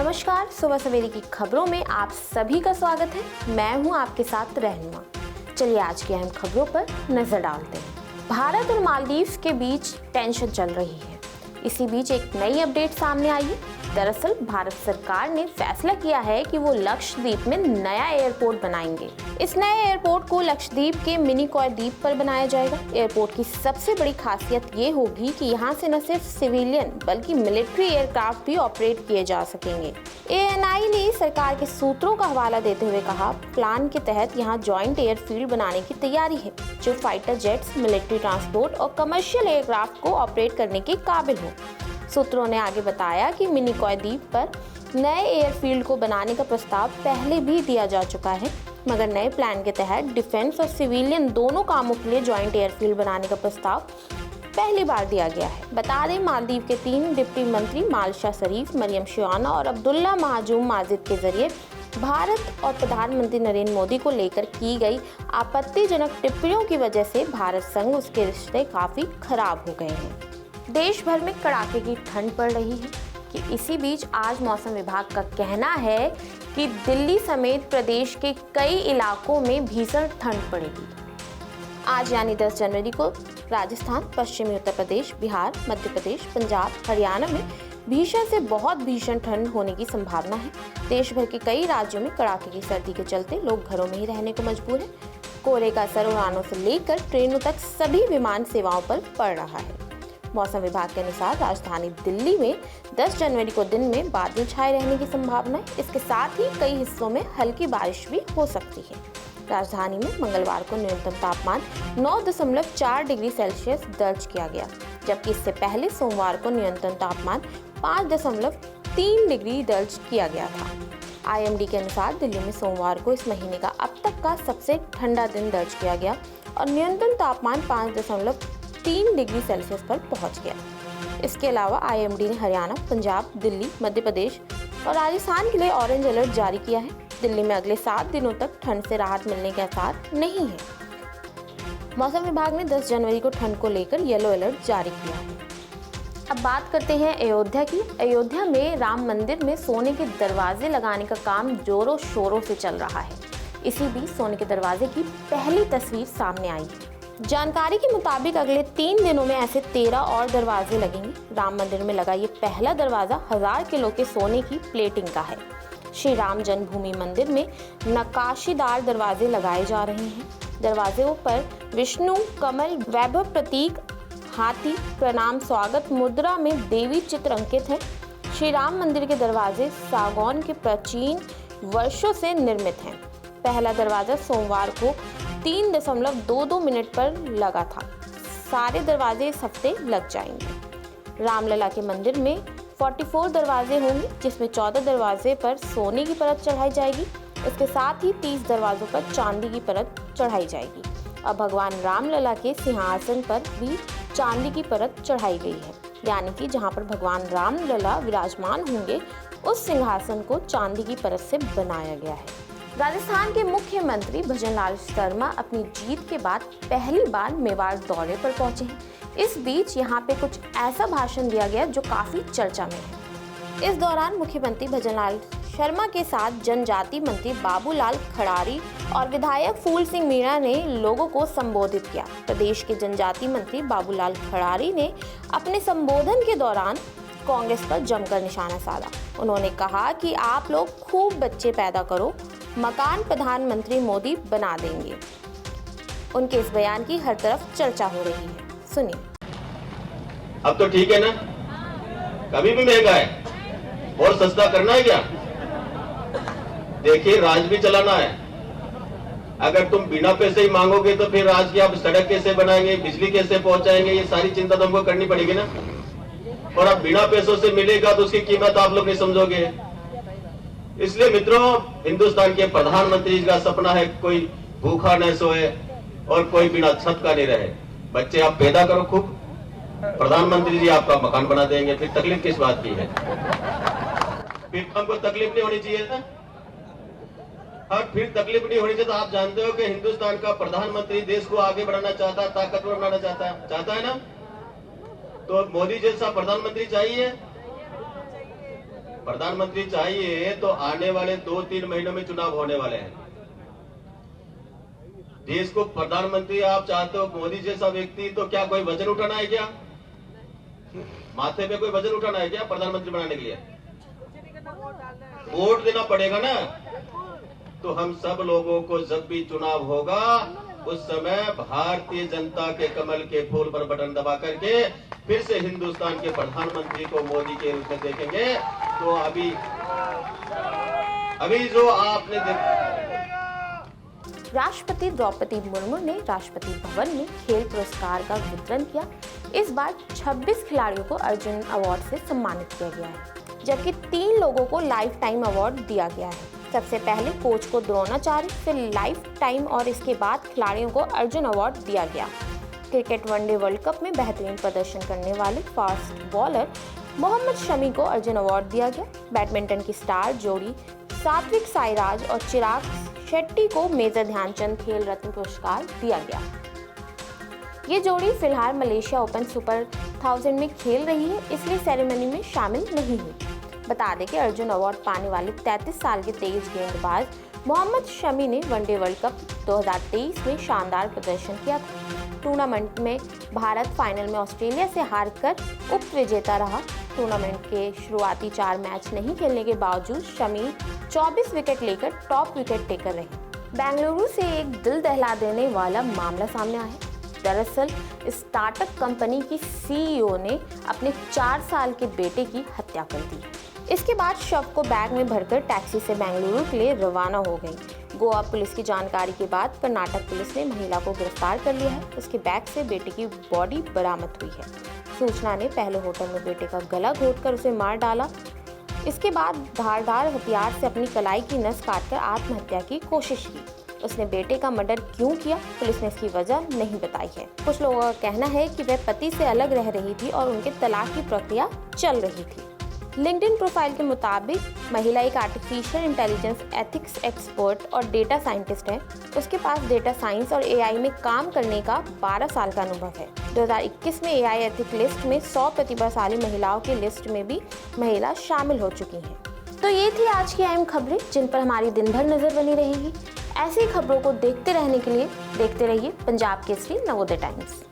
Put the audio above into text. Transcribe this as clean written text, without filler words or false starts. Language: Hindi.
नमस्कार, सुबह सवेरे की खबरों में आप सभी का स्वागत है। मैं हूं आपके साथ रहनुमा। चलिए आज की अहम खबरों पर नजर डालते हैं। भारत और मालदीव के बीच टेंशन चल रही है। इसी बीच एक नई अपडेट सामने आई है। दरअसल भारत सरकार ने फैसला किया है कि वो लक्षद्वीप में नया एयरपोर्ट बनाएंगे। इस नए एयरपोर्ट को लक्षद्वीप के मिनिकॉय द्वीप पर बनाया जाएगा। एयरपोर्ट की सबसे बड़ी खासियत ये होगी कि यहाँ से न सिर्फ सिविलियन बल्कि मिलिट्री एयरक्राफ्ट भी ऑपरेट किए जा सकेंगे। ANI ने सरकार के सूत्रों का हवाला देते हुए कहा, प्लान के तहत यहाँ जॉइंट एयरफील्ड बनाने की तैयारी है जो फाइटर जेट्स, मिलिट्री ट्रांसपोर्ट और कमर्शियल एयरक्राफ्ट को ऑपरेट करने के काबिल हो। सूत्रों ने आगे बताया कि मिनिकॉय द्वीप पर नए एयरफील्ड को बनाने का प्रस्ताव पहले भी दिया जा चुका है, मगर नए प्लान के तहत डिफेंस और सिविलियन दोनों कामों के लिए जॉइंट एयरफील्ड बनाने का प्रस्ताव पहली बार दिया गया है। बता दें, मालदीव के 3 डिप्टी मंत्री मालशा शरीफ, मरियम शुआना और अब्दुल्ला महाजूम माजिद के जरिए भारत और प्रधानमंत्री नरेंद्र मोदी को लेकर की गई आपत्तिजनक टिप्पणियों की वजह से भारत संग उसके रिश्ते काफी खराब हो गए हैं। देश भर में कड़ाके की ठंड पड़ रही है कि इसी बीच आज मौसम विभाग का कहना है कि दिल्ली समेत प्रदेश के कई इलाकों में भीषण ठंड पड़ेगी। आज यानी 10 जनवरी को राजस्थान, पश्चिमी उत्तर प्रदेश, बिहार, मध्य प्रदेश, पंजाब, हरियाणा में भीषण से बहुत भीषण ठंड होने की संभावना है। देश भर के कई राज्यों में कड़ाके की सर्दी के चलते लोग घरों में ही रहने को मजबूर हैं। कोहरे का असर उड़ानों से लेकर ट्रेनों तक सभी विमान सेवाओं पर पड़ रहा है। मौसम विभाग के अनुसार राजधानी दिल्ली में 10 जनवरी को दिन में बादल छाए रहने की संभावना है। इसके साथ ही कई हिस्सों में हल्की बारिश भी हो सकती है। राजधानी में मंगलवार को न्यूनतम तापमान 9.4 डिग्री सेल्सियस दर्ज किया गया, जबकि इससे पहले सोमवार को न्यूनतम तापमान 5.3 डिग्री दर्ज किया गया था। IMD के अनुसार दिल्ली में सोमवार को इस महीने का अब तक का सबसे ठंडा दिन दर्ज किया गया और न्यूनतम तापमान 5.3 डिग्री सेल्सियस पर पहुंच गया। इसके अलावा IMD ने हरियाणा, पंजाब, दिल्ली, मध्य प्रदेश और राजस्थान के लिए ऑरेंज अलर्ट जारी किया है। दिल्ली में अगले 7 दिनों तक ठंड से राहत मिलने के आसार नहीं है। मौसम विभाग ने 10 जनवरी को ठंड को लेकर येलो अलर्ट जारी किया है। अब बात करते हैं अयोध्या की। अयोध्या में राम मंदिर में सोने के दरवाजे लगाने का काम जोरों शोरों से चल रहा है। इसी बीच सोने के दरवाजे की पहली तस्वीर सामने आई है। जानकारी के मुताबिक अगले 3 दिनों में ऐसे 13 और दरवाजे लगेंगे। राम मंदिर में लगा ये पहला दरवाजा 1000 किलो के सोने की प्लेटिंग का है। श्री राम जन्मभूमि मंदिर में नक्काशीदार दरवाजे लगाए जा रहे हैं। दरवाजों पर विष्णु, कमल, वैभव प्रतीक, हाथी, प्रणाम, स्वागत मुद्रा में देवी चित्र अंकित है। श्री राम मंदिर के दरवाजे सागौन के प्राचीन वर्षों से निर्मित हैं। पहला दरवाजा सोमवार को 3.22 मिनट पर लगा था। सारे दरवाजे इस हफ्ते लग जाएंगे। रामलला के मंदिर में 44 दरवाजे होंगे, जिसमें 14 दरवाजे पर सोने की परत चढ़ाई जाएगी। इसके साथ ही 30 दरवाजों पर चांदी की परत चढ़ाई जाएगी। अब भगवान रामलला के सिंहासन पर भी चांदी की परत चढ़ाई गई है, यानी कि जहां पर भगवान रामलला विराजमान होंगे उस सिंहासन को चांदी की परत से बनाया गया है। राजस्थान के मुख्यमंत्री भजनलाल शर्मा अपनी जीत के बाद पहली बार मेवाड़ दौरे पर पहुंचे हैं। इस बीच यहां पे कुछ ऐसा भाषण दिया गया जो काफी चर्चा में है। इस दौरान मुख्यमंत्री भजनलाल शर्मा के साथ जनजाति मंत्री बाबूलाल खड़ारी और विधायक फूल सिंह मीणा ने लोगों को संबोधित किया। प्रदेश के जनजाति मंत्री बाबूलाल खड़ारी ने अपने संबोधन के दौरान कांग्रेस पर जमकर निशाना साधा। उन्होंने कहा कि आप लोग खूब बच्चे पैदा करो, मकान प्रधानमंत्री मोदी बना देंगे। उनके इस बयान की हर तरफ चर्चा हो रही है। सुनिए। अब तो ठीक है ना, कभी भी महंगा है और सस्ता करना है क्या? देखिए, राज भी चलाना है। अगर तुम बिना पैसे ही मांगोगे तो फिर राज की आप सड़क कैसे बनाएंगे, बिजली कैसे पहुंचाएंगे, ये सारी चिंता तुमको करनी पड़ेगी ना। और अब बिना पैसों से मिलेगा तो उसकी कीमत आप लोग नहीं समझोगे। इसलिए मित्रों, हिंदुस्तान के प्रधानमंत्री का सपना है कोई भूखा न सोए और कोई बिना छत का नहीं रहे। बच्चे आप पैदा करो खूब, प्रधानमंत्री जी आपका मकान बना देंगे। फिर तकलीफ किस बात की है? फिर हमको तकलीफ नहीं होनी चाहिए ना। और फिर तकलीफ नहीं होनी चाहिए तो आप जानते हो कि हिंदुस्तान का प्रधानमंत्री देश को आगे बढ़ाना चाहता है, ताकतवर बनाना चाहता है ना। तो मोदी जैसा प्रधानमंत्री चाहिए। प्रधानमंत्री चाहिए तो आने वाले 2-3 महीनों में चुनाव होने वाले हैं। देश को प्रधानमंत्री आप चाहते हो, मोदी जैसा व्यक्ति, तो क्या कोई वजन उठाना है क्या? माथे पे कोई वजन उठाना है क्या प्रधानमंत्री बनाने के लिए? वोट देना पड़ेगा ना। तो हम सब लोगों को जब भी चुनाव होगा उस समय भारतीय जनता के कमल के फूल पर बटन दबा करके फिर से हिंदुस्तान के प्रधानमंत्री को मोदी के रूप में देखेंगे। तो अभी जो आपने राष्ट्रपति द्रौपदी मुर्मू ने राष्ट्रपति भवन में खेल पुरस्कार का वितरण किया। इस बार 26 खिलाड़ियों को अर्जुन अवार्ड से सम्मानित किया गया है, जबकि 3 लोगों को लाइफ टाइम अवार्ड दिया गया है। सबसे पहले कोच को द्रोणाचार्य, फिर लाइफ टाइम और इसके बाद खिलाड़ियों को अर्जुन अवार्ड दिया गया। क्रिकेट वनडे वर्ल्ड कप में बेहतरीन प्रदर्शन करने वाले फास्ट बॉलर मोहम्मद शमी को अर्जुन अवार्ड दिया गया। बैडमिंटन की स्टार जोड़ी सात्विक साईराज और चिराग शेट्टी को मेजर ध्यानचंद खेल रत्न पुरस्कार दिया गया। ये जोड़ी फिलहाल मलेशिया ओपन सुपर 1000 में खेल रही है, इसलिए सेरेमनी में शामिल नहीं हुई। बता दें कि अर्जुन अवार्ड पाने वाले 33 साल के तेज गेंदबाज मोहम्मद शमी ने वनडे वर्ल्ड कप 2023 में शानदार प्रदर्शन किया था। टूर्नामेंट में भारत फाइनल में ऑस्ट्रेलिया से हारकर उप विजेता रहा। टूर्नामेंट के शुरुआती 4 मैच नहीं खेलने के बावजूद शमी 24 विकेट लेकर टॉप विकेट टेकर रहे। बेंगलुरु से एक दिल दहला देने वाला मामला सामने आया है। दरअसल स्टार्टअप कंपनी की सीईओ ने अपने 4 साल के बेटे की हत्या कर दी। इसके बाद शव को बैग में भरकर टैक्सी से बेंगलुरु के लिए रवाना हो गई। गोवा पुलिस की जानकारी के बाद कर्नाटक पुलिस ने महिला को गिरफ्तार कर लिया है। उसके बैग से बेटे की बॉडी बरामद हुई है। सूचना ने पहले होटल में बेटे का गला घोंटकर उसे मार डाला। इसके बाद धारदार हथियार से अपनी कलाई की नस काटकर आत्महत्या की कोशिश की। उसने बेटे का मर्डर क्यों किया, पुलिस ने इसकी वजह नहीं बताई है। कुछ लोगों का कहना है कि वह पति से अलग रह रही थी और उनके तलाक की प्रक्रिया चल रही थी। लिंक्डइन प्रोफाइल के मुताबिक महिला एक आर्टिफिशियल इंटेलिजेंस एथिक्स एक्सपर्ट और डेटा साइंटिस्ट है। उसके पास डेटा साइंस और एआई में काम करने का 12 साल का अनुभव है। 2021 में एआई एथिक लिस्ट में 100 प्रतिभाशाली महिलाओं की लिस्ट में भी महिला शामिल हो चुकी हैं। तो ये थी आज की अहम खबरें जिन पर हमारी दिन भर नजर बनी रहेगी। ऐसी खबरों को देखते रहने के लिए देखते रहिए पंजाब केसरी नवोदय टाइम्स।